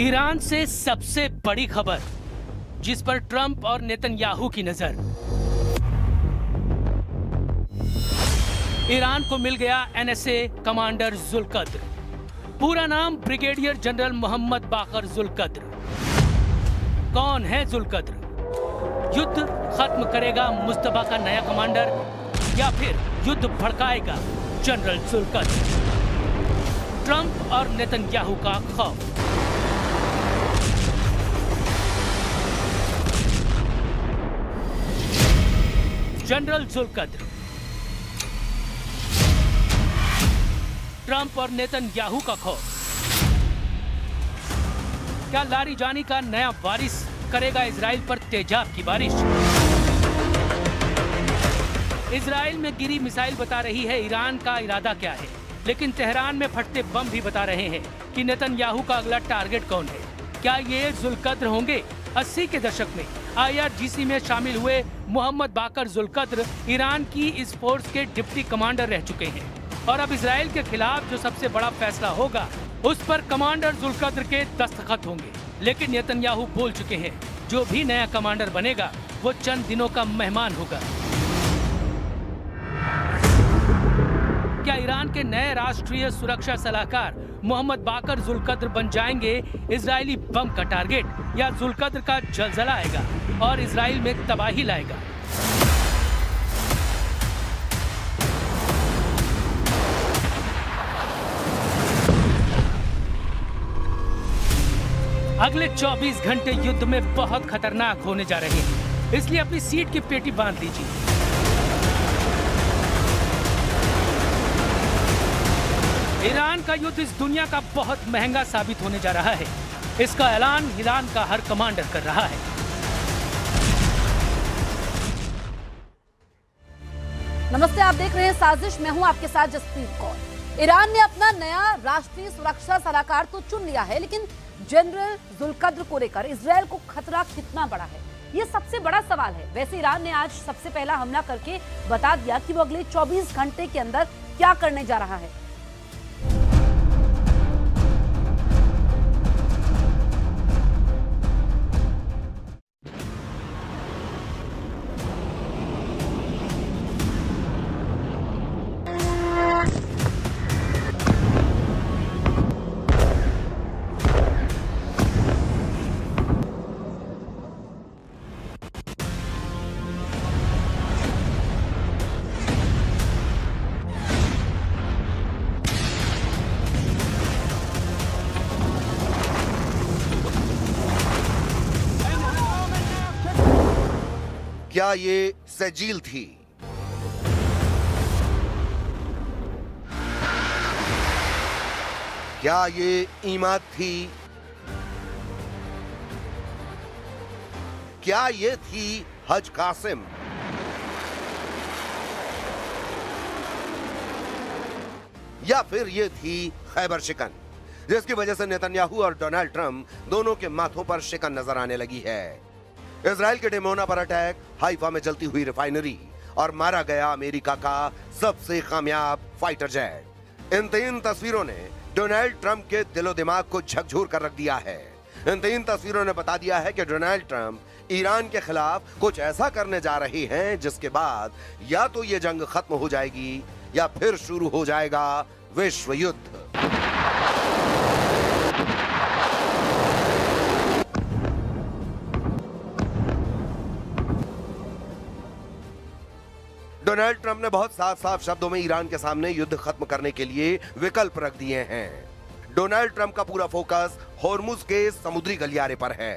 Iran से सबसे बड़ी खबर जिस पर ट्रंप और नेतन्याहू की नजर। ईरान को मिल गया एनएसए कमांडर जुल्कद्र। पूरा नाम ब्रिगेडियर जनरल मोहम्मद बाकर जुल्कद्र। कौन है जुल्कद्र? युद्ध खत्म करेगा मुस्तफा का नया कमांडर या फिर युद्ध भड़काएगा जनरल जुल्कद्र? ट्रंप और नेतन्याहू का खौफ। जनरल जुल्कद्र, ट्रंप और नेतन्याहू का खौफ। क्या लारीजानी का नया वारिस करेगा इजराइल पर तेजाब की बारिश? इजराइल में गिरी मिसाइल बता रही है ईरान का इरादा क्या है, लेकिन तेहरान में फटते बम भी बता रहे हैं कि नेतन्याहू का अगला टारगेट कौन है। क्या ये जुल्कद्र होंगे? 80 के दशक में IRGC में शामिल हुए मोहम्मद बाकर जुल्कद्र ईरान की इस फोर्स के डिप्टी कमांडर रह चुके हैं और अब इजराइल के खिलाफ जो सबसे बड़ा फैसला होगा उस पर कमांडर जुल्कद्र के दस्तखत होंगे। लेकिन नेतन्याहू बोल चुके हैं जो भी नया कमांडर बनेगा वो चंद दिनों का मेहमान होगा। क्या ईरान के नए राष्ट्रीय सुरक्षा सलाहकार मोहम्मद बाकर जुल्कद्र बन जाएंगे इजरायली बम का टारगेट, या जुल्कद्र का जलजला आएगा और इजराइल में तबाही लाएगा? अगले 24 घंटे युद्ध में बहुत खतरनाक होने जा रहे हैं, इसलिए अपनी सीट की पेटी बांध लीजिए। ईरान का युद्ध इस दुनिया का बहुत महंगा साबित होने जा रहा है। इसका ऐलान ईरान का हर कमांडर कर रहा है। नमस्ते, आप देख रहे हैं साजिश। मैं हूं आपके साथ जसप्रीत कौर। ईरान ने अपना नया राष्ट्रीय सुरक्षा सलाहकार तो चुन लिया है, लेकिन जनरल जुल्कद्र को लेकर इजरायल को खतरा कितना बड़ा है, ये सबसे बड़ा सवाल है। वैसे ईरान ने आज सबसे पहला हमला करके बता दिया कि वो अगले 24 घंटे के अंदर क्या करने जा रहा है। क्या ये सजील थी? क्या ये ईमाद थी? क्या ये थी हज कासिम? या फिर ये थी खैबर शिकन, जिसकी वजह से नेतन्याहू और डोनाल्ड ट्रंप दोनों के माथों पर शिकन नजर आने लगी है। इजराइल के डिमोना पर अटैक, हाइफा में जलती हुई रिफाइनरी और मारा गया अमेरिका का सबसे कामयाब फाइटर जेट। इन 3 तस्वीरों ने डोनाल्ड ट्रंप के दिलो दिमाग को झकझोर कर रख दिया है। इन 3 तस्वीरों ने बता दिया है कि डोनाल्ड ट्रंप ईरान के खिलाफ कुछ ऐसा करने जा रहे हैं जिसके बाद या तो ये जंग खत्म हो जाएगी या फिर शुरू हो जाएगा विश्व युद्ध। डोनाल्ड ट्रंप ने बहुत साफ शब्दों में ईरान के सामने युद्ध खत्म करने के लिए विकल्प रख दिए हैं। डोनाल्ड ट्रंप का पूरा फोकस होर्मुज के समुद्री गलियारे पर है।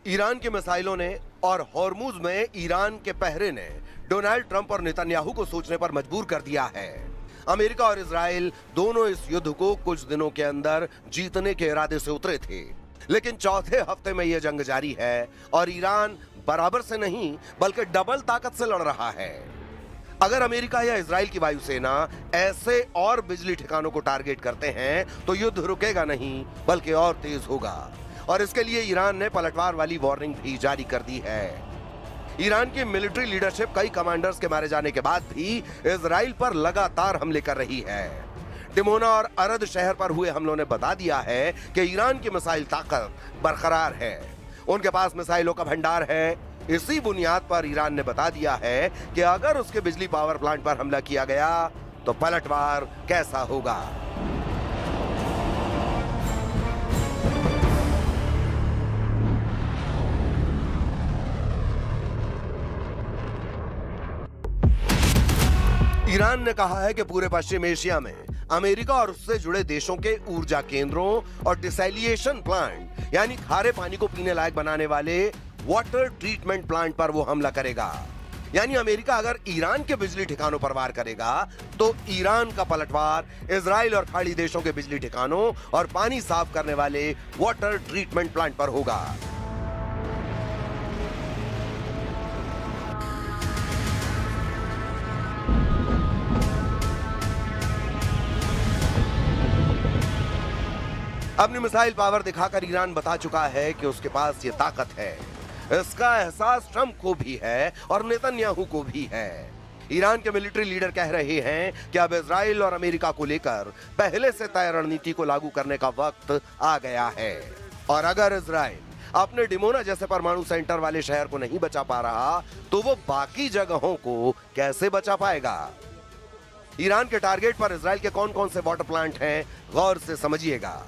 ईरान के मिसाइलों ने और हॉर्मुज में ईरान के पहरे ने डोनाल्ड ट्रंप और नेतन्याहू को सोचने पर मजबूर कर दिया है। अमेरिका और इजराइल दोनों इस युद्ध को कुछ दिनों के अंदर जीतने के इरादे से उतरे थे, लेकिन चौथे हफ्ते में यह जंग जारी है और ईरान बराबर से नहीं बल्कि डबल ताकत से लड़ रहा है। अगर अमेरिका या इजराइल की वायुसेना ऐसे और बिजली ठिकानों को टारगेट करते हैं तो युद्ध रुकेगा नहीं बल्कि और तेज होगा, और इसके लिए ईरान ने पलटवार वाली वार्निंग भी जारी कर दी है। ईरान की मिलिट्री लीडरशिप कई कमांडर्स के मारे जाने के बाद भी इजराइल पर लगातार हमले कर रही है। डिमोना और अरद शहर पर हुए हमलों ने बता दिया है कि ईरान की मिसाइल ताकत बरकरार है, उनके पास मिसाइलों का भंडार है। इसी बुनियाद पर ईरान ने बता दिया है कि अगर उसके बिजली पावर प्लांट पर हमला किया गया तो पलटवार कैसा होगा। ईरान ने कहा है कि पूरे पश्चिम एशिया में अमेरिका और उससे जुड़े देशों के ऊर्जा केंद्रों और डिसैलिएशन प्लांट यानी खारे पानी को पीने लायक बनाने वाले वाटर ट्रीटमेंट प्लांट पर वो हमला करेगा। यानी अमेरिका अगर ईरान के बिजली ठिकानों पर वार करेगा तो ईरान का पलटवार इजराइल और खाड़ी देशों के बिजली ठिकानों और पानी साफ करने वाले वाटर ट्रीटमेंट प्लांट पर होगा। अपनी मिसाइल पावर दिखाकर ईरान बता चुका है कि उसके पास ये ताकत है। इसका एहसास ट्रंप को भी है और नेतन्याहू को भी है। ईरान के मिलिट्री लीडर कह रहे हैं कि अब इजराइल और अमेरिका को लेकर पहले से तय रणनीति को लागू करने का वक्त आ गया है, और अगर इजराइल अपने डिमोना जैसे परमाणु सेंटर वाले शहर को नहीं बचा पा रहा तो वो बाकी जगहों को कैसे बचा पाएगा। ईरान के टारगेट पर इजराइल के कौन कौन से वाटर प्लांट हैं, गौर से समझिएगा।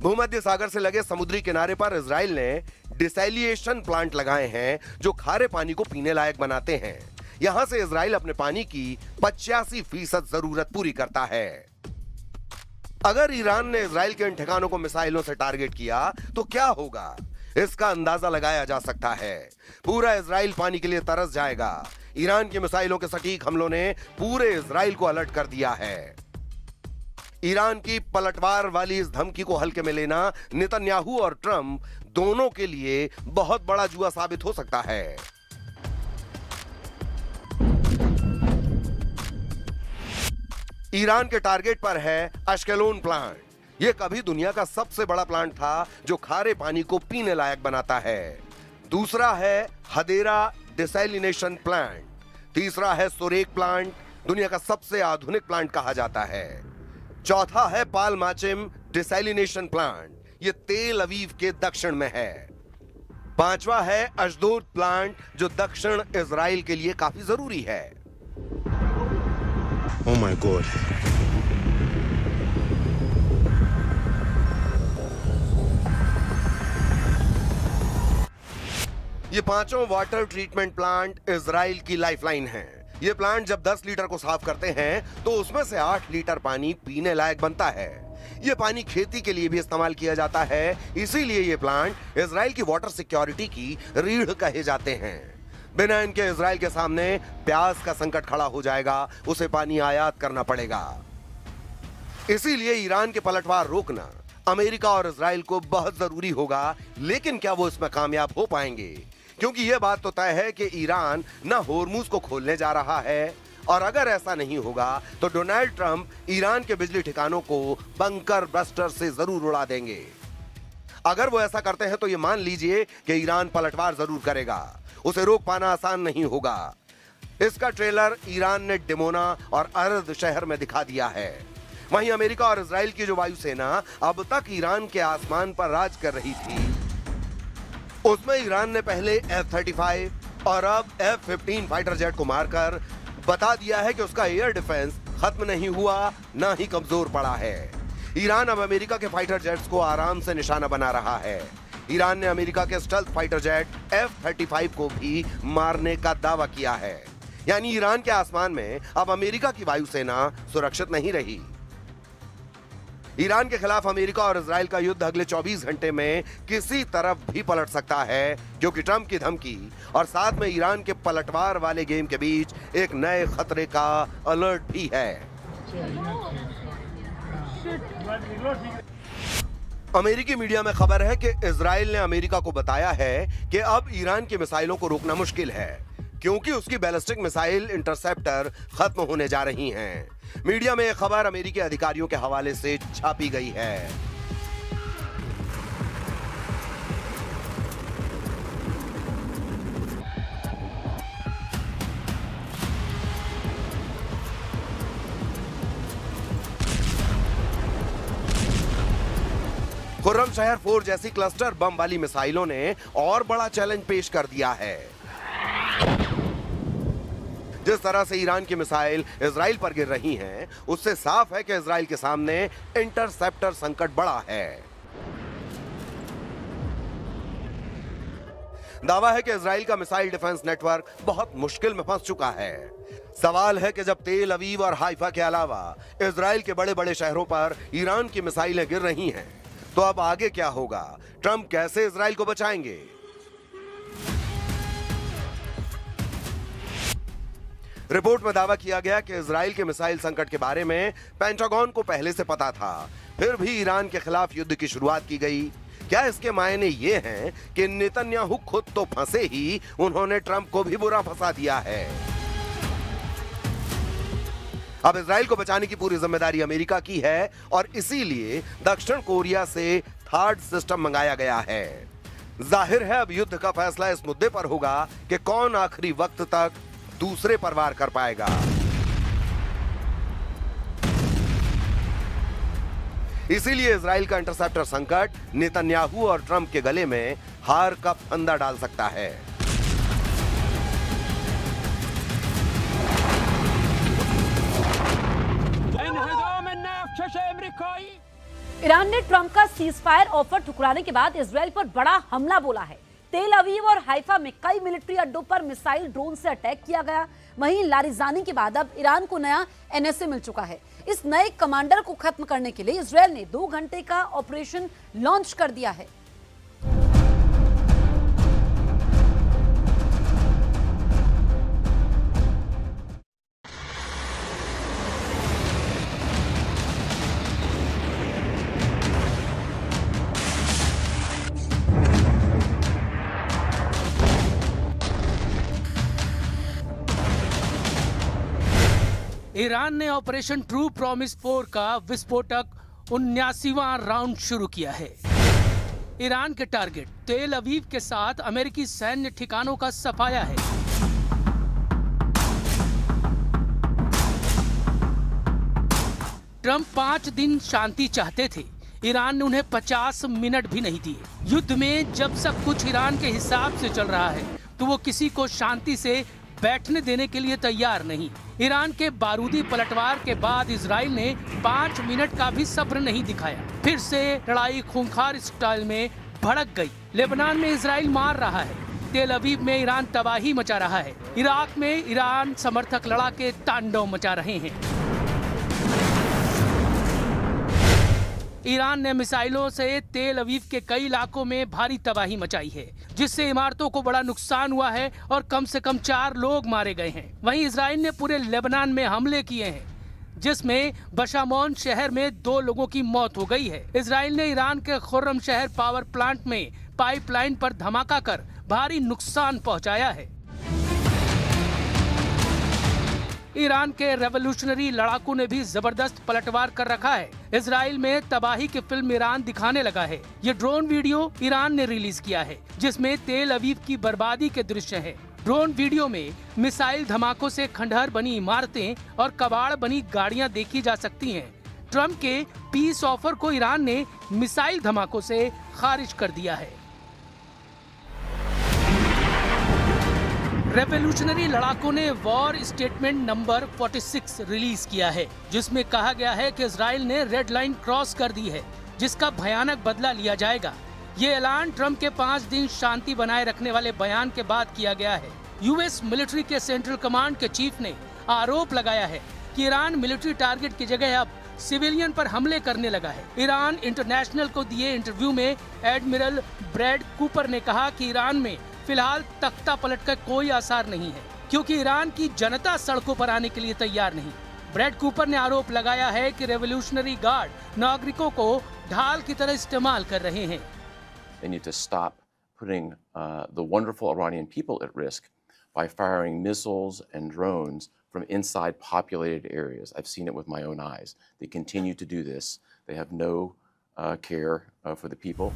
भूमध्य सागर से लगे समुद्री किनारे पर इजराइल ने डिसैलिएशन प्लांट लगाए हैं जो खारे पानी को पीने लायक बनाते हैं। यहां से इजराइल अपने पानी की 85% जरूरत पूरी करता है। अगर ईरान ने इजराइल के इन ठिकानों को मिसाइलों से टारगेट किया तो क्या होगा, इसका अंदाजा लगाया जा सकता है। पूरा इजराइल पानी के लिए तरस जाएगा। ईरान की मिसाइलों के सटीक हमलों ने पूरे इजराइल को अलर्ट कर दिया है। ईरान की पलटवार वाली इस धमकी को हल्के में लेना नेतन्याहू और ट्रंप दोनों के लिए बहुत बड़ा जुआ साबित हो सकता है। ईरान के टारगेट पर है अश्केलोन प्लांट। यह कभी दुनिया का सबसे बड़ा प्लांट था जो खारे पानी को पीने लायक बनाता है। दूसरा है हदेरा डिसैलिनेशन प्लांट। तीसरा है सोरेक प्लांट, दुनिया का सबसे आधुनिक प्लांट कहा जाता है। चौथा है पालमाचिम डिसैलिनेशन प्लांट, यह तेल अवीव के दक्षिण में है। पांचवा है अशदोद प्लांट जो दक्षिण इजराइल के लिए काफी जरूरी है। Oh my God. ये पांचों वाटर ट्रीटमेंट प्लांट इजराइल की लाइफलाइन है। ये प्लांट जब 10 लीटर को साफ करते हैं तो उसमें से 8 लीटर पानी पीने लायक बनता है। ये पानी खेती के लिए भी इस्तेमाल किया जाता है, इसीलिए ये प्लांट इजराइल की वाटर सिक्योरिटी की रीढ़ कहे जाते हैं। बिना इनके इजराइल के सामने प्यास का संकट खड़ा हो जाएगा, उसे पानी आयात करना पड़ेगा। इसीलिए ईरान के पलटवार रोकना अमेरिका और इजराइल को बहुत जरूरी होगा, लेकिन क्या वो इसमें कामयाब हो पाएंगे? क्योंकि यह बात तो तय है कि ईरान न होर्मुज को खोलने जा रहा है, और अगर ऐसा नहीं होगा तो डोनाल्ड ट्रंप ईरान के बिजली ठिकानों को बंकर बस्टर से जरूर उड़ा देंगे। अगर वो ऐसा करते हैं तो ये मान लीजिए कि ईरान पलटवार जरूर करेगा, उसे रोक पाना आसान नहीं होगा। इसका ट्रेलर ईरान ने डिमोना और अरद शहर में दिखा दिया है। वहीं अमेरिका और इजराइल की जो वायुसेना अब तक ईरान के आसमान पर राज कर रही थी, उसमें ईरान ने पहले F-35 और अब F-15 फाइटर जेट को मारकर बता दिया है कि उसका एयर डिफेंस खत्म नहीं हुआ, ना ही कमजोर पड़ा है। ईरान अब अमेरिका के फाइटर जेट्स को आराम से निशाना बना रहा है। ईरान ने अमेरिका के स्टेल्थ फाइटर जेट F-35 को भी मारने का दावा किया है। यानी ईरान के आसमान में अब अमेरिका की वायुसेना सुरक्षित नहीं रही। ईरान के खिलाफ अमेरिका और इजराइल का युद्ध अगले 24 घंटे में किसी तरफ भी पलट सकता है, क्योंकि ट्रंप की धमकी और साथ में ईरान के पलटवार वाले गेम के बीच एक नए खतरे का अलर्ट भी है। अमेरिकी मीडिया में खबर है कि इजराइल ने अमेरिका को बताया है कि अब ईरान की मिसाइलों को रोकना मुश्किल है, क्योंकि उसकी बैलिस्टिक मिसाइल इंटरसेप्टर खत्म होने जा रही हैं। मीडिया में यह खबर अमेरिकी अधिकारियों के हवाले से छापी गई है। खुर्रमशहर 4 जैसी क्लस्टर बम वाली मिसाइलों ने और बड़ा चैलेंज पेश कर दिया है। जिस तरह से ईरान की मिसाइल इजराइल पर गिर रही हैं, उससे साफ है कि इजराइल के सामने इंटरसेप्टर संकट बड़ा है। दावा है कि इजराइल का मिसाइल डिफेंस नेटवर्क बहुत मुश्किल में फंस चुका है। सवाल है कि जब तेल अवीव और हाइफा के अलावा इजराइल के बड़े बड़े शहरों पर ईरान की मिसाइलें गिर रही हैं, तो अब आगे क्या होगा? ट्रंप कैसे इजराइल को बचाएंगे? रिपोर्ट में दावा किया गया कि इजराइल के मिसाइल संकट के बारे में पेंटागन को पहले से पता था, फिर भी ईरान के खिलाफ युद्ध की शुरुआत की गई। क्या इसके मायने ये हैं कि नेतन्याहू खुद तो फंसे ही, उन्होंने ट्रंप को भी बुरा फंसा दिया है? अब इजराइल को बचाने की पूरी जिम्मेदारी अमेरिका की है और इसीलिए दक्षिण कोरिया से थर्ड सिस्टम मंगाया गया है। जाहिर है अब युद्ध का फैसला इस मुद्दे पर होगा कि कौन आखिरी वक्त तक दूसरे पर वार कर पाएगा। इसीलिए इजराइल का इंटरसेप्टर संकट नेतन्याहू और ट्रंप के गले में हार का फंदा डाल सकता है। ईरान ने ट्रंप का सीजफायर ऑफर ठुकराने के बाद इजराइल पर बड़ा हमला बोला है। तेल अवीव और हाइफा में कई मिलिट्री अड्डों पर मिसाइल ड्रोन से अटैक किया गया। वहीं लारिजानी के बाद अब ईरान को नया एनएसए मिल चुका है। इस नए कमांडर को खत्म करने के लिए इजराइल ने 2 घंटे का ऑपरेशन लॉन्च कर दिया है। ईरान ने ऑपरेशन ट्रू प्रॉमिस 4 का विस्फोटक 79वां राउंड शुरू किया है। ईरान के टारगेट तेल अवीव के साथ अमेरिकी सैन्य ठिकानों का सफाया है। ट्रंप 5 दिन शांति चाहते थे, ईरान ने उन्हें 50 मिनट भी नहीं दिए। युद्ध में जब सब कुछ ईरान के हिसाब से चल रहा है, तो वो किसी को शांति से बैठने देने के लिए तैयार नहीं। ईरान के बारूदी पलटवार के बाद इजराइल ने 5 मिनट का भी सब्र नहीं दिखाया। फिर से लड़ाई खूंखार स्टाइल में भड़क गई। लेबनान में इजराइल मार रहा है, तेल अवीव में ईरान तबाही मचा रहा है, इराक में ईरान समर्थक लड़ाके तांडव मचा रहे हैं। ईरान ने मिसाइलों से तेल अवीव के कई इलाकों में भारी तबाही मचाई है, जिससे इमारतों को बड़ा नुकसान हुआ है और कम से कम 4 लोग मारे गए हैं। वहीं इजराइल ने पूरे लेबनान में हमले किए हैं, जिसमें बशामोन शहर में 2 लोगों की मौत हो गई है। इजराइल ने ईरान के खुर्रमशहर पावर प्लांट में पाइपलाइन पर धमाका कर भारी नुकसान पहुंचाया है। ईरान के रेवोल्यूशनरी लड़ाकू ने भी जबरदस्त पलटवार कर रखा है। इजराइल में तबाही की फिल्म ईरान दिखाने लगा है। ये ड्रोन वीडियो ईरान ने रिलीज किया है, जिसमें तेल अवीव की बर्बादी के दृश्य हैं। ड्रोन वीडियो में मिसाइल धमाकों से खंडहर बनी इमारतें और कबाड़ बनी गाड़ियां देखी जा सकती हैं। ट्रंप के पीस ऑफर को ईरान ने मिसाइल धमाकों से खारिज कर दिया है। रेवोल्यूशनरी लड़ाकों ने वॉर स्टेटमेंट नंबर 46 रिलीज किया है, जिसमें कहा गया है कि इजराइल ने रेड लाइन क्रॉस कर दी है, जिसका भयानक बदला लिया जाएगा। ये ऐलान ट्रंप के 5 दिन शांति बनाए रखने वाले बयान के बाद किया गया है। यूएस मिलिट्री के सेंट्रल कमांड के चीफ ने आरोप लगाया है कि ईरान मिलिट्री टारगेट की जगह अब सिविलियन पर हमले करने लगा है। ईरान इंटरनेशनल को दिए इंटरव्यू में एडमिरल ब्रैड कूपर ने कहा कि ईरान में फिलहाल तख्ता पलट का कोई आसार नहीं है, क्योंकि ईरान की जनता सड़कों पर आने के लिए तैयार नहीं। ब्रैड कूपर ने आरोप लगाया है कि रेवोल्यूशनरी गार्ड नागरिकों को ढाल की तरह इस्तेमाल कर रहे हैं। They need to stop putting the wonderful Iranian people at risk by firing missiles and drones from inside populated areas. I've seen it with my own eyes. They continue to do this. They have no care for the people.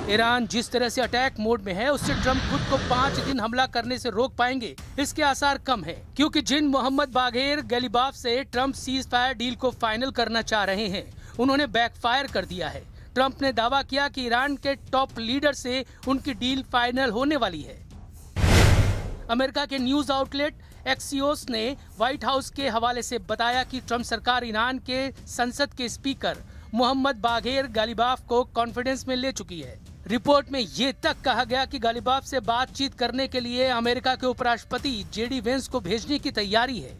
Iran जिस तरह से attack mode में है, उससे Trump खुद को 5 दिन हमला करने से रोक पाएंगे, इसके आसार कम है, क्योंकि जिन मोहम्मद बागेर गलीबाफ से ट्रंप सीज फायर डील को फाइनल करना चाह रहे हैं, उन्होंने बैकफायर कर दिया है। ट्रंप ने दावा किया कि ईरान के टॉप लीडर से उनकी डील फाइनल होने वाली है। अमेरिका के न्यूज आउटलेट एक्सियोस ने व्हाइट हाउस के हवाले से बताया कि ट्रंप सरकार ईरान के संसद के स्पीकर मोहम्मद बागेर गालिबाफ को कॉन्फिडेंस में ले चुकी है। रिपोर्ट में ये तक कहा गया कि गालिबाफ से बातचीत करने के लिए अमेरिका के उपराष्ट्रपति जेडी वेंस को भेजने की तैयारी है।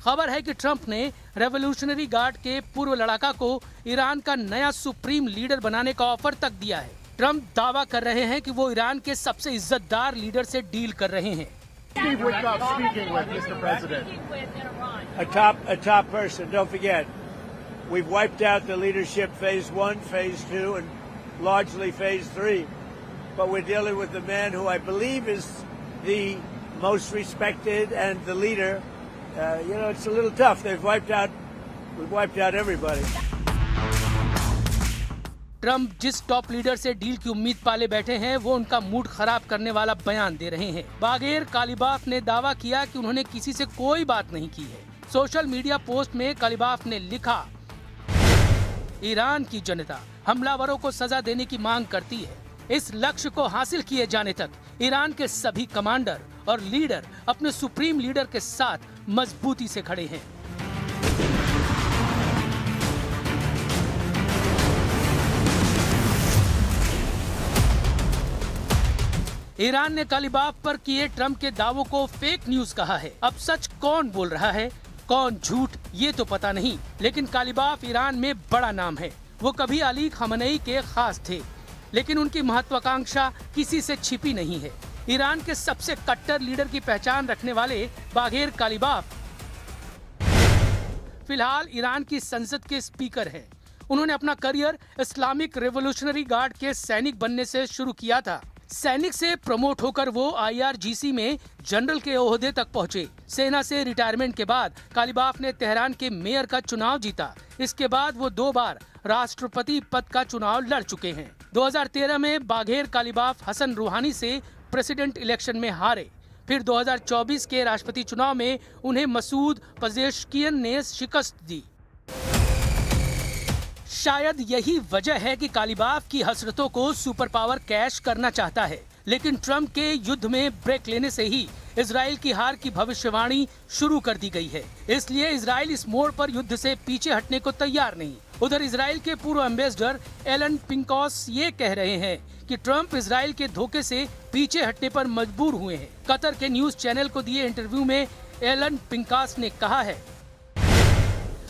खबर है कि ट्रंप ने रेवोल्यूशनरी गार्ड के पूर्व लड़ाका को ईरान का नया सुप्रीम लीडर बनाने का ऑफर तक दिया है। ट्रंप दावा कर रहे हैं कि वो ईरान के सबसे इज्जतदार लीडर से डील कर रहे हैं। Steve Witkoff speaking with Mr. President. A top person. Don't forget, we've wiped out the leadership phase 1, phase 2, and largely phase 3. But we're dealing with the man who I believe is the most respected and the leader. It's a little tough. We've wiped out everybody. Trump जिस top leader से deal की उम्मीद पाले बैठे हैं, वो उनका mood खराब करने वाला बयान दे रहे हैं। बागेर कालिबाफ ने दावा किया कि उन्होंने किसी से कोई बात नहीं की है। सोशल मीडिया पोस्ट में कालिबाफ ने लिखा, ईरान की जनता हमलावरों को सजा देने की मांग करती है। इस लक्ष्य को हासिल किए जाने तक ईरान के सभी कमांडर और लीडर अपने सुप्रीम लीडर के साथ मजबूती से खड़े हैं। ईरान ने कालिबाफ पर किए ट्रंप के दावों को फेक न्यूज कहा है। अब सच कौन बोल रहा है, कौन झूठ, ये तो पता नहीं, लेकिन कालिबाफ ईरान में बड़ा नाम है। वो कभी अली खamenei के खास थे, लेकिन उनकी महत्वाकांक्षा किसी से छिपी नहीं है। ईरान के सबसे कट्टर लीडर की पहचान रखने वाले बागेर कालिबाफ फिलहाल ईरान की संसद के स्पीकर हैं। उन्होंने अपना करियर इस्लामिक रेवोल्यूशनरी गार्ड के सैनिक बनने से शुरू किया था। सैनिक से प्रमोट होकर वो IRGC में जनरल के ओहदे तक पहुंचे। सेना से रिटायरमेंट के बाद कालिबाफ ने तेहरान के मेयर का चुनाव जीता। इसके बाद वो 2 बार राष्ट्रपति पद का चुनाव लड़ चुके हैं। 2013 में बागेर कालिबाफ हसन रूहानी से प्रेसिडेंट इलेक्शन में हारे। फिर 2024 के राष्ट्रपति चुनाव में उन्हें मसूद पेजेश्कियन ने शिकस्त दी। शायद यही वजह है कि कालिबाफ की हसरतों को सुपर पावर कैश करना चाहता है, लेकिन ट्रंप के युद्ध में ब्रेक लेने से ही इजराइल की हार की भविष्यवाणी शुरू कर दी गई है। इसलिए इजराइल इस मोड़ पर युद्ध से पीछे हटने को तैयार नहीं। उधर इजराइल के पूर्व एम्बेसडर एलन पिंकॉस ये कह रहे हैं कि ट्रंप इजराइल के धोखे से पीछे हटने पर मजबूर हुए हैं। कतर के न्यूज चैनल को दिए इंटरव्यू में एलन पिंकॉस ने कहा है,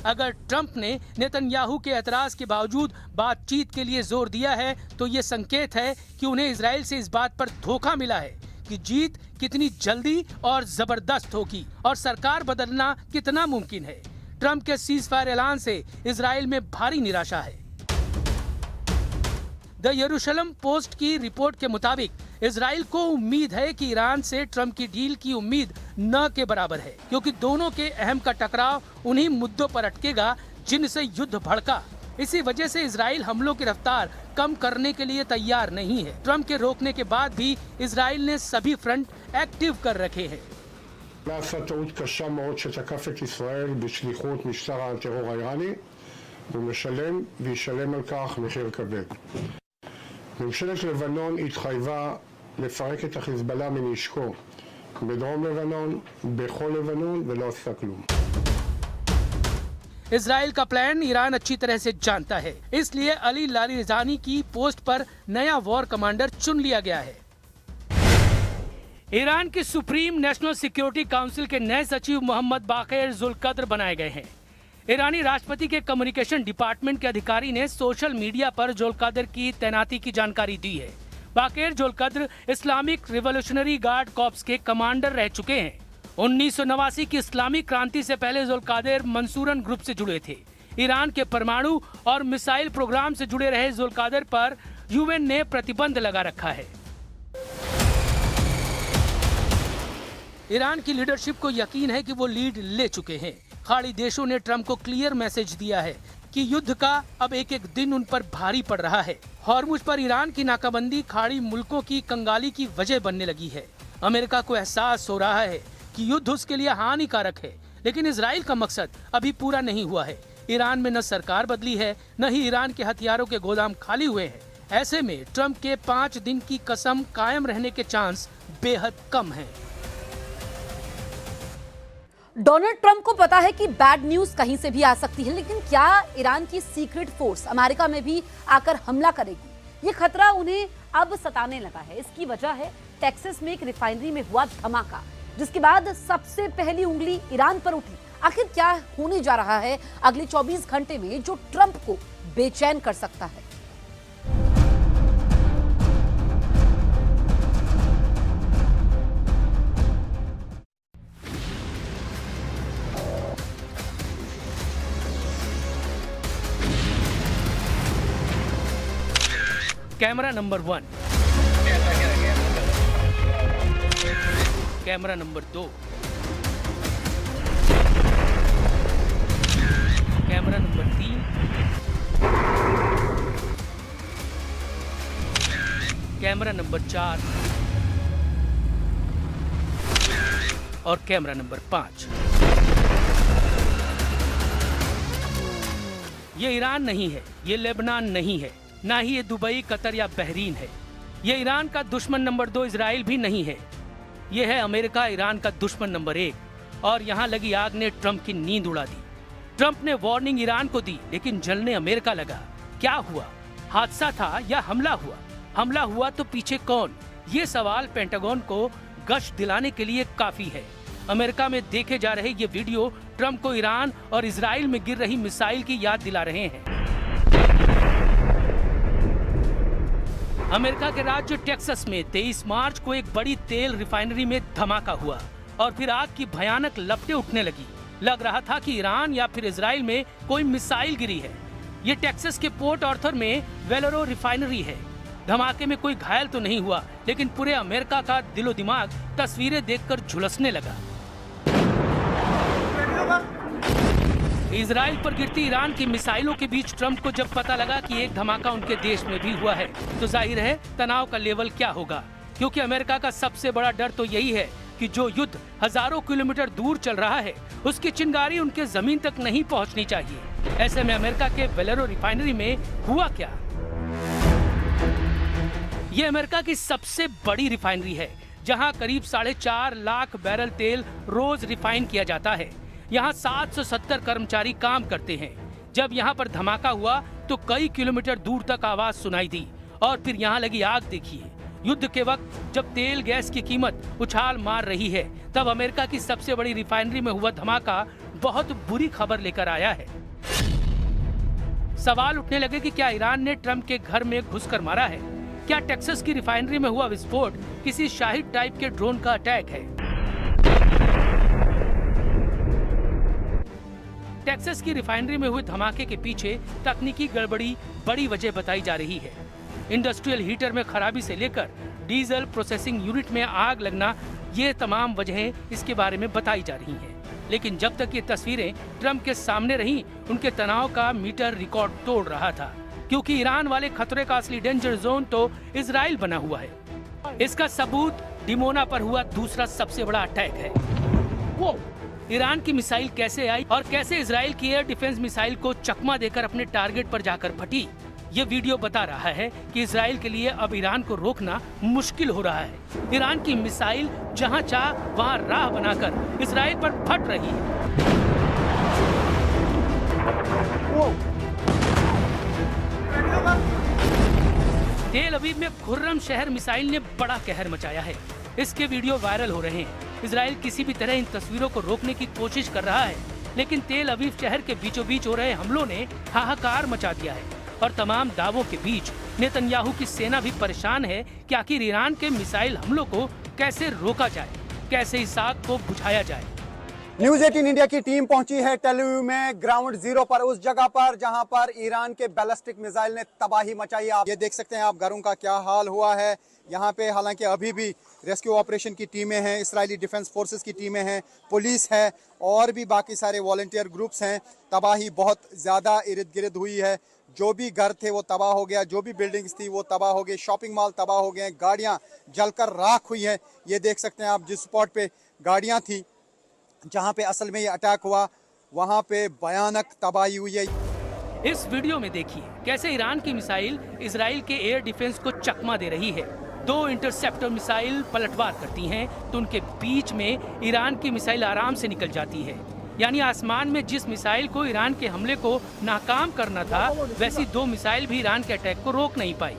अगर ट्रंप ने नेतन्याहू के एतराज के बावजूद बातचीत के लिए जोर दिया है, तो ये संकेत है कि उन्हें इजराइल से इस बात पर धोखा मिला है कि जीत कितनी जल्दी और जबरदस्त होगी और सरकार बदलना कितना मुमकिन है। ट्रंप के सीज फायर ऐलान से इजराइल में भारी निराशा है। द यरूशलम पोस्ट की रिपोर्ट के मुताबिक इजराइल को उम्मीद है कि ईरान से ट्रंप की डील की उम्मीद न के बराबर है, क्योंकि दोनों के अहम का टकराव उन्हीं मुद्दों पर अटकेगा जिनसे युद्ध भड़का। इसी वजह से इजराइल हमलों की रफ्तार कम करने के लिए तैयार नहीं है। ट्रंप के रोकने के बाद भी इजराइल ने सभी फ्रंट एक्टिव कर रखे हैं। נעשה טעות קשה מאוד שתקף את ישראל בשליחות משטר הטרור האיראני, והוא משלם וישלם על כך מחיר כבד. ממשלת לבנון התחייבה לפרק את החיזבאללה מנשקו בדרום לבנון, בכל לבנון, ולא עשתה כלום. इजराइल का प्लान ईरान अच्छी तरह से जानता है, इसलिए अली लारिजानी की पोस्ट पर नया वॉर कमांडर चुन लिया गया है। ईरान की सुप्रीम नेशनल सिक्योरिटी काउंसिल के नए सचिव मोहम्मद बाक़िर ज़ुल्क़द्र बनाए गए हैं। ईरानी राष्ट्रपति के कम्युनिकेशन डिपार्टमेंट के अधिकारी ने सोशल मीडिया पर ज़ुल्क़द्र की तैनाती की जानकारी दी है। Bagher Zolghadr Islamic Revolutionary Guard Corps के कमांडर रह चुके हैं। 1989 की इस्लामिक क्रांति से पहले ज़ुल्क़द्र मंसूरन ग्रुप से जुड़े थे। ईरान के परमाणु और मिसाइल प्रोग्राम से जुड़े रहे ज़ुल्क़द्र पर यूएन ने प्रतिबंध लगा रखा है। ईरान की लीडरशिप को यकीन है कि वो लीड ले चुके हैं। खाड़ी देशों ने ट्रंप को क्लियर मैसेज दिया है कि युद्ध का अब एक एक दिन उन पर भारी पड़ रहा है। हॉर्मुज पर ईरान की नाकाबंदी खाड़ी मुल्कों की कंगाली की वजह बनने लगी है। अमेरिका को एहसास हो रहा है कि युद्ध उसके लिए हानिकारक है, लेकिन इजराइल का मकसद अभी पूरा नहीं हुआ है। ईरान में न सरकार बदली है, न ही ईरान के हथियारों के गोदाम खाली हुए हैं। ऐसे में ट्रंप के 5 दिन की कसम कायम रहने के चांस बेहद कम हैं। डोनाल्ड ट्रंप को पता है कि बैड न्यूज कहीं से भी आ सकती है, लेकिन क्या ईरान की सीक्रेट फोर्स अमेरिका में भी आकर हमला करेगी? ये खतरा उन्हें अब सताने लगा है। इसकी वजह है टेक्सास में एक रिफाइनरी में हुआ धमाका, जिसके बाद सबसे पहली उंगली ईरान पर उठी। आखिर क्या होने जा रहा है अगले 24 घंटे में जो ट्रंप को बेचैन कर सकता है? Camera number 1, camera number 2, camera number 3, camera number 4 और कैमरा नंबर 5। ये ईरान नहीं है, ये लेबनान नहीं है, ना ही ये दुबई, कतर या बहरीन है। ये ईरान का दुश्मन नंबर 2 इजराइल भी नहीं है। ये है अमेरिका, ईरान का दुश्मन नंबर 1। और यहाँ लगी आग ने ट्रंप की नींद उड़ा दी। ट्रंप ने वार्निंग ईरान को दी, लेकिन जलने अमेरिका लगा। क्या हुआ? हादसा था या हमला हुआ? हमला हुआ तो पीछे कौन? ये सवाल पेंटागन को गश्त दिलाने के लिए काफी है। अमेरिका में देखे जा रहे ये वीडियो ट्रंप को ईरान और इजराइल में गिर रही मिसाइल की याद दिला रहे हैं। अमेरिका के राज्य टेक्सास में 23 मार्च को एक बड़ी तेल रिफाइनरी में धमाका हुआ और फिर आग की भयानक लपटें उठने लगी। लग रहा था कि ईरान या फिर इजराइल में कोई मिसाइल गिरी है। ये टेक्सास के पोर्ट ऑर्थर में वेलोरो रिफाइनरी है। धमाके में कोई घायल तो नहीं हुआ, लेकिन पूरे अमेरिका का दिलो दिमाग तस्वीरें देखकर झुलसने लगा। इजराइल पर गिरती ईरान की मिसाइलों के बीच ट्रंप को जब पता लगा कि एक धमाका उनके देश में भी हुआ है, तो जाहिर है तनाव का लेवल क्या होगा। क्योंकि अमेरिका का सबसे बड़ा डर तो यही है कि जो युद्ध हजारों किलोमीटर दूर चल रहा है, उसकी चिंगारी उनके जमीन तक नहीं पहुंचनी चाहिए। ऐसे में अमेरिका के वेलेरो रिफाइनरी में हुआ क्या? ये अमेरिका की सबसे बड़ी रिफाइनरी है, जहां करीब 4.5 लाख बैरल तेल रोज रिफाइन किया जाता है। यहाँ 770 कर्मचारी काम करते हैं। जब यहाँ पर धमाका हुआ तो कई किलोमीटर दूर तक आवाज सुनाई दी। और फिर यहाँ लगी आग देखिए। युद्ध के वक्त जब तेल गैस की कीमत उछाल मार रही है, तब अमेरिका की सबसे बड़ी रिफाइनरी में हुआ धमाका बहुत बुरी खबर लेकर आया है। सवाल उठने लगे कि क्या ईरान ने ट्रंप के घर में घुसकर मारा है? क्या टेक्सास की रिफाइनरी में हुआ विस्फोट किसी शाहिद टाइप के ड्रोन का अटैक है? टेक्सास की रिफाइनरी में हुए धमाके के पीछे तकनीकी गड़बड़ी बड़ी वजह बताई जा रही है। इंडस्ट्रियल हीटर में खराबी से लेकर डीजल प्रोसेसिंग यूनिट में आग लगना, ये तमाम वजहें इसके बारे में बताई जा रही हैं। लेकिन जब तक ये तस्वीरें ट्रंप के सामने रहीं, उनके तनाव का मीटर रिकॉर्ड तोड़ रहा था। क्योंकि ईरान वाले खतरे का असली डेंजर जोन तो इजराइल बना हुआ है। इसका सबूत डिमोना पर हुआ दूसरा सबसे बड़ा अटैक है। वो ईरान की मिसाइल कैसे आई और कैसे इजराइल की एयर डिफेंस मिसाइल को चकमा देकर अपने टारगेट पर जाकर फटी। ये वीडियो बता रहा है कि इजराइल के लिए अब ईरान को रोकना मुश्किल हो रहा है। ईरान की मिसाइल जहां चाह वहां राह बनाकर इजराइल पर फट रही है। तेल अवीव में खुर्रम शहर मिसाइल ने बड़ा कहर मचाया है। इसके वीडियो वायरल हो रहे हैं। इजराइल किसी भी तरह इन तस्वीरों को रोकने की कोशिश कर रहा है, लेकिन तेल अवीव शहर के बीचों बीच हो रहे हमलों ने हाहाकार मचा दिया है। और तमाम दावों के बीच नेतन्याहू की सेना भी परेशान है कि आखिर ईरान के मिसाइल हमलों को कैसे रोका जाए, कैसे इस आग को बुझाया जाए। न्यूज 18 इंडिया की टीम पहुंची है टेल अवीव में ग्राउंड जीरो पर, उस जगह पर जहां पर ईरान के बैलिस्टिक मिसाइल ने तबाही मचाई। आप ये देख सकते हैं आप घरों का क्या हाल हुआ है यहाँ पे। हालांकि अभी भी रेस्क्यू ऑपरेशन की टीमें हैं, इसराइली डिफेंस फोर्सेस की टीमें हैं, पुलिस है और भी बाकी सारे वॉलंटियर ग्रुप्स हैं। तबाही बहुत ज़्यादा इर्द गिर्द हुई है। जो भी घर थे वो तबाह हो गया, जो भी बिल्डिंग्स थी वो तबाह हो गई, शॉपिंग मॉल तबाह हो गए, गाड़ियाँ जलकर राख हुई हैं। ये देख सकते हैं आप जिस स्पॉट पे गाड़ियाँ थी जहाँ पे असल में ये अटैक हुआ वहाँ पे भयानक तबाही हुई है। इस वीडियो में देखिए कैसे ईरान की मिसाइल इजराइल के एयर डिफेंस को चकमा दे रही है। 2 इंटरसेप्टर मिसाइल पलटवार करती हैं तो उनके बीच में ईरान की मिसाइल आराम से निकल जाती है। यानी आसमान में जिस मिसाइल को ईरान के हमले को नाकाम करना था, वैसी 2 मिसाइल भी ईरान के अटैक को रोक नहीं पाई।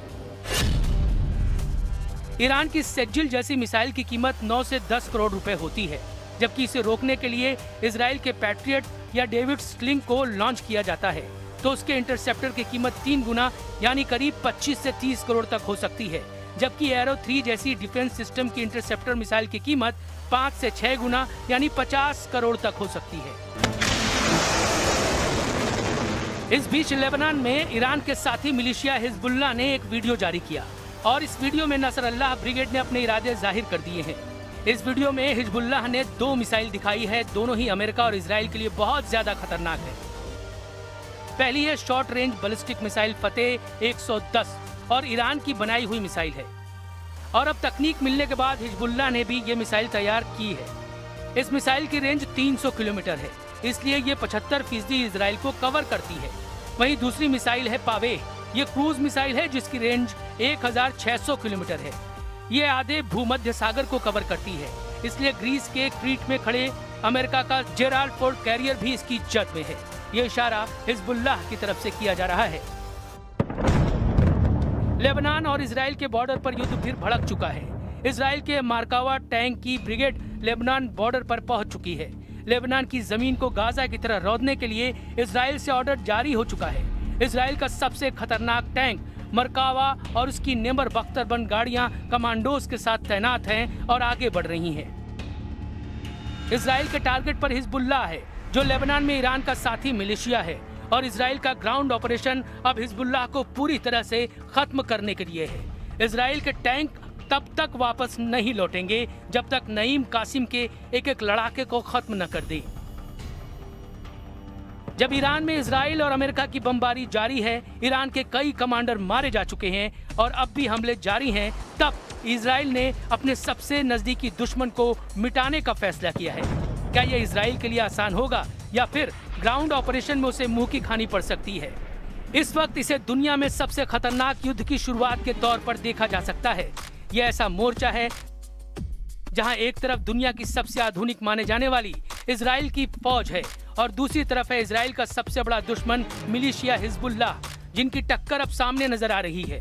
ईरान की सेज्जिल जैसी मिसाइल की कीमत 9 से 10 करोड़ रुपए होती है, जबकि इसे रोकने के लिए इजराइल के पैट्रियट या डेविड स्लिंग को लॉन्च किया जाता है तो उसके इंटरसेप्टर की कीमत 3 गुना यानी करीब 25 से 30 करोड़ तक हो सकती है, जबकि एरो 3 जैसी डिफेंस सिस्टम की इंटरसेप्टर मिसाइल की कीमत 5 से 6 गुना यानी 50 करोड़ तक हो सकती है। इस बीच लेबनान में ईरान के साथी मिलिशिया हिजबुल्लाह ने एक वीडियो जारी किया और इस वीडियो में नसरअल्लाह ब्रिगेड ने अपने इरादे जाहिर कर दिए हैं। इस वीडियो में हिजबुल्लाह ने 2 मिसाइल दिखाई है, दोनों ही अमेरिका और इजराइल के लिए बहुत ज्यादा खतरनाक है। पहली है शॉर्ट रेंज बैलिस्टिक मिसाइल फतेह 110 और ईरान की बनाई हुई मिसाइल है और अब तकनीक मिलने के बाद हिजबुल्लाह ने भी ये मिसाइल तैयार की है। इस मिसाइल की रेंज 300 किलोमीटर है, इसलिए ये 75% इजराइल को कवर करती है। वहीं दूसरी मिसाइल है पावेह, ये क्रूज मिसाइल है जिसकी रेंज 1600 किलोमीटर है। ये आधे भूमध्य सागर को कवर करती है, इसलिए ग्रीस के क्रीट में खड़े अमेरिका का जेराल्ड फोर्ड कैरियर भी इसकी जद में है। ये इशारा हिजबुल्लाह की तरफ से किया जा रहा है। लेबनान और इजराइल के बॉर्डर पर युद्ध फिर भड़क चुका है। इजराइल के मार्कावा टैंक की ब्रिगेड लेबनान बॉर्डर पर पहुंच चुकी है। लेबनान की जमीन को गाजा की तरह रौंदने के लिए इजराइल से ऑर्डर जारी हो चुका है। इजराइल का सबसे खतरनाक टैंक मरकावा और उसकी नेमर बख्तरबंद गाड़ियां कमांडोज के साथ तैनात हैं और आगे बढ़ रही हैं। इजराइल के टारगेट पर हिजबुल्लाह है जो लेबनान में ईरान का साथी मिलिशिया है और इजराइल का ग्राउंड ऑपरेशन अब हिजबुल्लाह को पूरी तरह से खत्म करने के लिए है। इजराइल के टैंक तब तक वापस नहीं लौटेंगे जब तक नईम कासिम के एक लड़ाके को खत्म न कर दे। जब ईरान में इजराइल और अमेरिका की बमबारी जारी है, ईरान के कई कमांडर मारे जा चुके हैं और अब भी हमले जारी हैं, तब इजराइल ने अपने सबसे नजदीकी दुश्मन को मिटाने का फैसला किया है। क्या यह इजराइल के लिए आसान होगा या फिर ग्राउंड ऑपरेशन में उसे मुंह की खानी पड़ सकती है? इस वक्त इसे दुनिया में सबसे खतरनाक युद्ध की शुरुआत के तौर पर देखा जा सकता है। यह ऐसा मोर्चा है जहां एक तरफ दुनिया की सबसे आधुनिक माने जाने वाली इजराइल की फौज है और दूसरी तरफ है इजराइल का सबसे बड़ा दुश्मन मिलिशिया हिजबुल्लाह, जिनकी टक्कर अब सामने नजर आ रही है।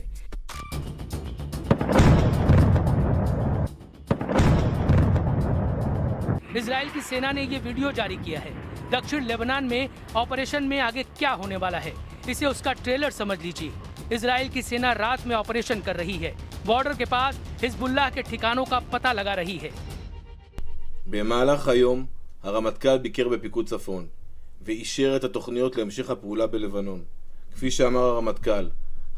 इजराइल की सेना ने ये वीडियो जारी किया है। दक्षिण लेबनान में ऑपरेशन में आगे क्या होने वाला है, इसे उसका ट्रेलर समझ लीजिए। इजराइल की सेना रात में ऑपरेशन कर रही है, बॉर्डर के पास हिजबुल्लाह के ठिकानों का पता लगा रही है। במהלך היום הרמטכ"ל ביקר בפיקוד צפון ואישר את התוכניות להמשך הפעולה בלבנון. כפי שאמר הרמטכ"ל,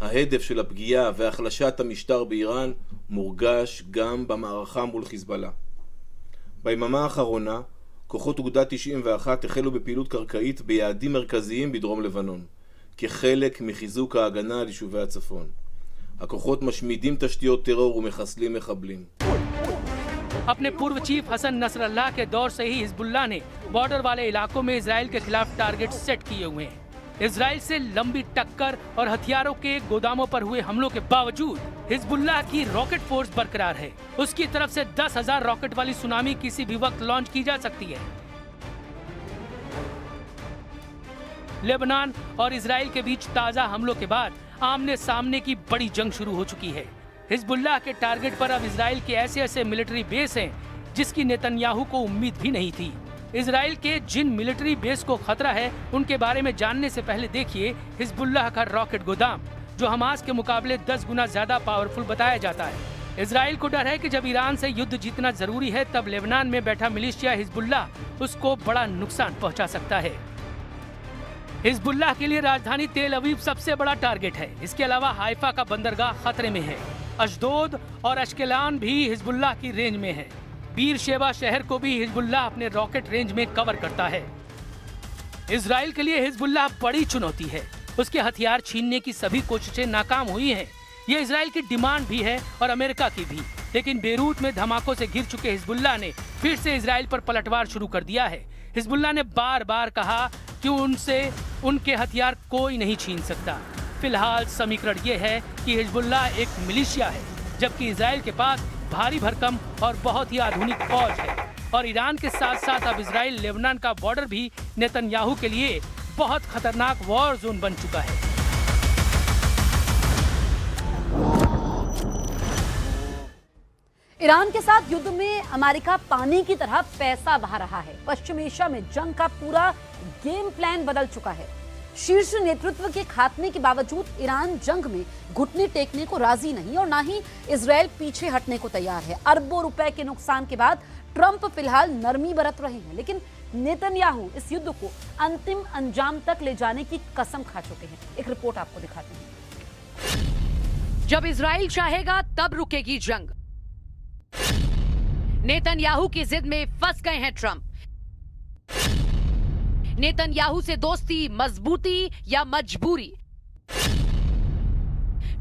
ההדף של הפגיעה והחלשת המשטר באיראן מורגש גם במערכה מול חיזבאללה. ביממה האחרונה, כוחות אוגדה 91 החלו בפעילות קרקעית ביעדים מרכזיים בדרום לבנון, כחלק מחיזוק ההגנה על יישובי הצפון. הכוחות משמידים תשתיות טרור ומחסלים מחבלים. अपने पूर्व चीफ हसन नसरअल्लाह के दौर से ही हिजबुल्लाह ने बॉर्डर वाले इलाकों में इजराइल के खिलाफ टारगेट सेट किए हुए हैं। इजराइल से लंबी टक्कर और हथियारों के गोदामों पर हुए हमलों के बावजूद हिजबुल्लाह की रॉकेट फोर्स बरकरार है। उसकी तरफ से 10,000 रॉकेट वाली सुनामी किसी भी वक्त लॉन्च की जा सकती है। लेबनान और इजराइल के बीच ताजा हमलों के बाद आमने सामने की बड़ी जंग शुरू हो चुकी है। हिजबुल्लाह के टारगेट पर अब इजराइल के ऐसे मिलिट्री बेस हैं जिसकी नेतन्याहू को उम्मीद भी नहीं थी। इजराइल के जिन मिलिट्री बेस को खतरा है उनके बारे में जानने से पहले देखिए हिजबुल्लाह का रॉकेट गोदाम, जो हमास के मुकाबले 10 गुना ज्यादा पावरफुल बताया जाता है। इजराइल को डर है कि जब ईरान से युद्ध जीतना जरूरी है तब लेबनान में बैठा मिलिशिया हिजबुल्लाह उसको बड़ा नुकसान पहुंचा सकता है। हिजबुल्लाह के लिए राजधानी तेल अवीव सबसे बड़ा टारगेट है। इसके अलावा हाइफा का बंदरगाह खतरे में है। अशदोद और अश्केलान भी हिजबुल्लाह की रेंज में है। बीर शेबा शहर को भी हिजबुल्लाह अपने रॉकेट रेंज में कवर करता है। इजराइल के लिए हिजबुल्लाह बड़ी चुनौती है। उसके हथियार छीनने की सभी कोशिशें नाकाम हुई हैं। ये इजराइल की डिमांड भी है और अमेरिका की भी। लेकिन बेरूत में धमाकों से घिर चुके हिजबुल्लाह ने फिर से इजराइल पर पलटवार शुरू कर दिया है। हिजबुल्लाह ने बार बार कहा कि उनसे उनके हथियार कोई नहीं छीन सकता। फिलहाल समीकरण ये है कि हिजबुल्लाह एक मिलिशिया है, जबकि इजराइल के पास भारी भरकम और बहुत ही आधुनिक फौज है। और ईरान के साथ साथ अब इजराइल लेबनान का बॉर्डर भी नेतन्याहू के लिए बहुत खतरनाक वॉर जोन बन चुका है। ईरान के साथ युद्ध में अमेरिका पानी की तरह पैसा बहा रहा है। पश्चिम एशिया में जंग का पूरा गेम प्लान बदल चुका है। शीर्ष नेतृत्व के खात्मे के बावजूद ईरान जंग में घुटने टेकने को राजी नहीं और ना ही इजराइल पीछे हटने को तैयार है। अरबों रुपए के नुकसान के बाद ट्रंप फिलहाल नरमी बरत रहे हैं, लेकिन नेतन्याहू इस युद्ध को अंतिम अंजाम तक ले जाने की कसम खा चुके हैं। एक रिपोर्ट आपको दिखाते हैं। जब इजराइल चाहेगा तब रुकेगी जंग। नेतन्याहू की जिद में फंस गए हैं ट्रंप। नेतन्याहू से दोस्ती मजबूती या मजबूरी?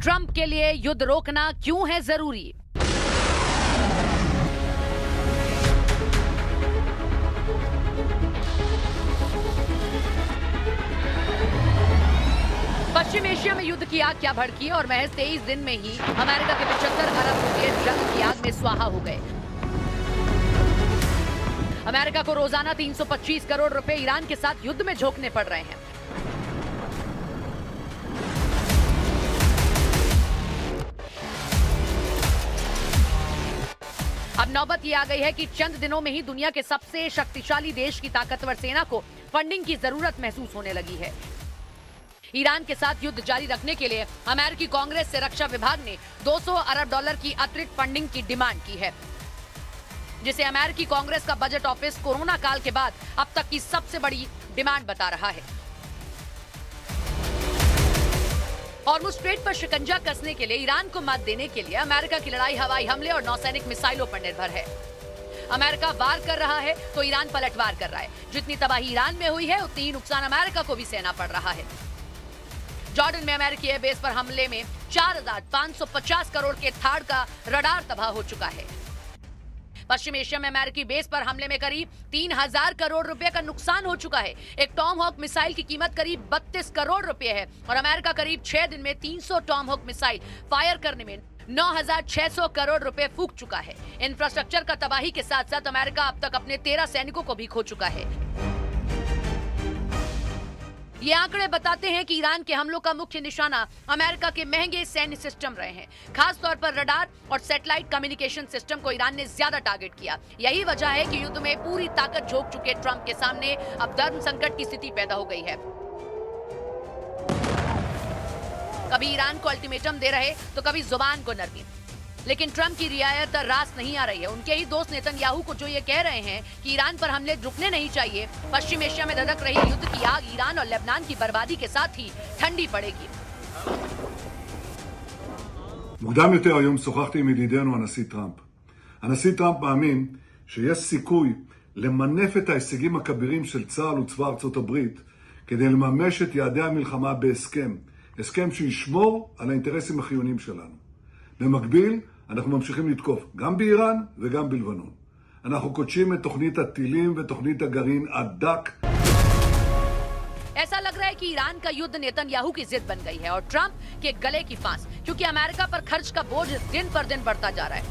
ट्रंप के लिए युद्ध रोकना क्यों है जरूरी? पश्चिम एशिया में युद्ध की आग क्या भड़की और महज 23 दिन में ही अमेरिका के 75 अरब रुपये जंग की आग में स्वाहा हो गए। अमेरिका को रोजाना 325 करोड़ रुपए ईरान के साथ युद्ध में झोंकने पड़ रहे हैं। अब नौबत ये आ गई है कि चंद दिनों में ही दुनिया के सबसे शक्तिशाली देश की ताकतवर सेना को फंडिंग की जरूरत महसूस होने लगी है। ईरान के साथ युद्ध जारी रखने के लिए अमेरिकी कांग्रेस से रक्षा विभाग ने 200 अरब डॉलर की अतिरिक्त फंडिंग की डिमांड की है, जिसे अमेरिकी कांग्रेस का बजट ऑफिस कोरोना काल के बाद अब तक की सबसे बड़ी डिमांड बता रहा है। और स्ट्रेट पर शिकंजा कसने के लिए ईरान को मत देने के लिए अमेरिका की लड़ाई हवाई हमले और नौसैनिक मिसाइलों पर निर्भर है। अमेरिका वार कर रहा है तो ईरान पलटवार कर रहा है। जितनी तबाही ईरान में हुई है उतनी ही नुकसान अमेरिका को भी सहना पड़ रहा है। जॉर्डन में अमेरिकी एयरबेस पर हमले में 4,550 करोड़ के थाड़ का रडार तबाह हो चुका है। पश्चिम एशिया में अमेरिकी बेस पर हमले में करीब 3,000 करोड़ रुपए का नुकसान हो चुका है। एक टॉम हॉक मिसाइल की कीमत करीब 32 करोड़ रुपए है और अमेरिका करीब 6 दिन में 300 टॉम हॉक मिसाइल फायर करने में 9,600 करोड़ रुपए फूंक चुका है। इंफ्रास्ट्रक्चर का तबाही के साथ साथ अमेरिका अब तक अपने 13 सैनिकों को भी खो चुका है। ये आंकड़े बताते हैं कि ईरान के हमलों का मुख्य निशाना अमेरिका के महंगे सैन्य सिस्टम रहे हैं। खास तौर पर रडार और सैटेलाइट कम्युनिकेशन सिस्टम को ईरान ने ज्यादा टारगेट किया। यही वजह है कि युद्ध में पूरी ताकत झोंक चुके ट्रंप के सामने अब धर्म संकट की स्थिति पैदा हो गई है। कभी ईरान को अल्टीमेटम दे रहे तो कभी जुबान को नरमी, लेकिन ट्रंप की रियायत रास नहीं आ रही है। उनके ही दोस्त नेतन्याहू को जो ये कह रहे हैं कि ईरान पर हमले रुकने नहीं चाहिए, पश्चिम एशिया में धधक रही युद्ध की आग ईरान और लेबनान की बर्बादी के साथ ही ठंडी पड़ेगी। מוקדם יותר היום שוחחתי עם ידידנו הנשיא טראמפ. הנשיא טראמפ מאמין שיש סיכוי למנף את ההישגים הכבירים של צה"ל וצבא ארצות הברית כדי לממש את יעדי המלחמה בהסכם, הסכם שישמור על האינטרסים החיוניים שלנו. במקביל, אנחנו ממשיכים לתקוף גם באיראן וגם בלבנון. אנחנו קודשים את תוכנית הטילים ותוכנית הגרעין עד דק. ऐसा लग रहा है कि ईरान का युद्ध नेतन्याहू की जिद बन गई है और ट्रंप के गले की फांस, क्योंकि अमेरिका पर खर्च का बोझ दिन पर दिन बढ़ता जा रहा है।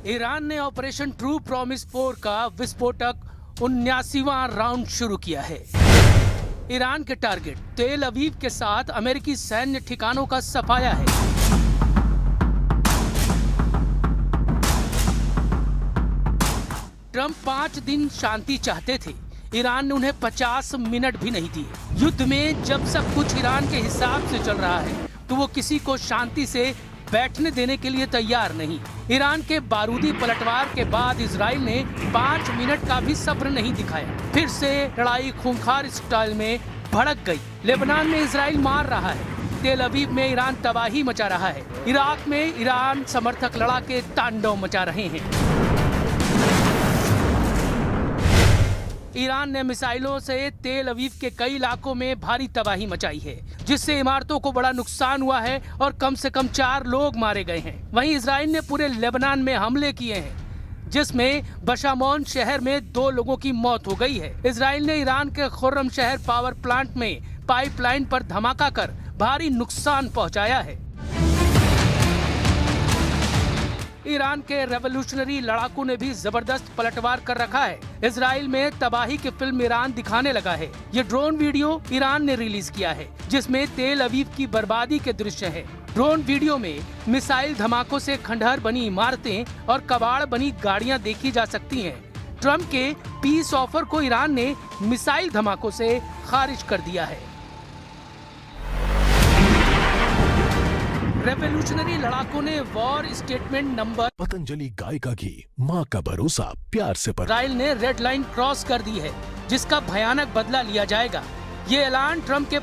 ईरान ने ऑपरेशन ट्रू प्रॉमिस 4 का विस्फोटक 79वां राउंड शुरू किया है। ईरान के टारगेट तेल अवीव के साथ अमेरिकी सैन्य ठिकानों का सफाया है। ट्रंप 5 दिन शांति चाहते थे, ईरान ने उन्हें 50 मिनट भी नहीं दिए। युद्ध में जब सब कुछ ईरान के हिसाब से चल रहा है तो वो किसी को शांति से बैठने देने के लिए तैयार नहीं। ईरान के बारूदी पलटवार के बाद इजराइल ने 5 मिनट का भी सब्र नहीं दिखाया। फिर से लड़ाई खूंखार स्टाइल में भड़क गई। लेबनान में इजराइल मार रहा है, तेल अवीव में ईरान तबाही मचा रहा है, इराक में ईरान समर्थक लड़ाके तांडव मचा रहे हैं। ईरान ने मिसाइलों से तेल अवीव के कई इलाकों में भारी तबाही मचाई है, जिससे इमारतों को बड़ा नुकसान हुआ है और कम से कम 4 लोग मारे गए हैं। वहीं इजराइल ने पूरे लेबनान में हमले किए हैं, जिसमें बशामोन शहर में 2 लोगों की मौत हो गई है। इजराइल ने ईरान के खुर्रम शहर पावर प्लांट में पाइपलाइन पर धमाका कर भारी नुकसान पहुंचाया है। ईरान के रेवोल्यूशनरी लड़ाकू ने भी जबरदस्त पलटवार कर रखा है। इजराइल में तबाही की फिल्म ईरान दिखाने लगा है। ये ड्रोन वीडियो ईरान ने रिलीज किया है, जिसमें तेल अवीव की बर्बादी के दृश्य हैं। ड्रोन वीडियो में मिसाइल धमाकों से खंडहर बनी इमारतें और कबाड़ बनी गाड़ियां देखी जा सकती हैं। ट्रंप के पीस ऑफर को ईरान ने मिसाइल धमाकों से खारिज कर दिया है। रेवोल्यूशनरी लड़ाकों ने वॉर स्टेटमेंट नंबर पतंजलि गाय का घी, माँ का भरोसा, प्यार से इजराइल ने रेड लाइन क्रॉस कर दी है, जिसका भयानक बदला लिया जाएगा। ये ऐलान ट्रंप के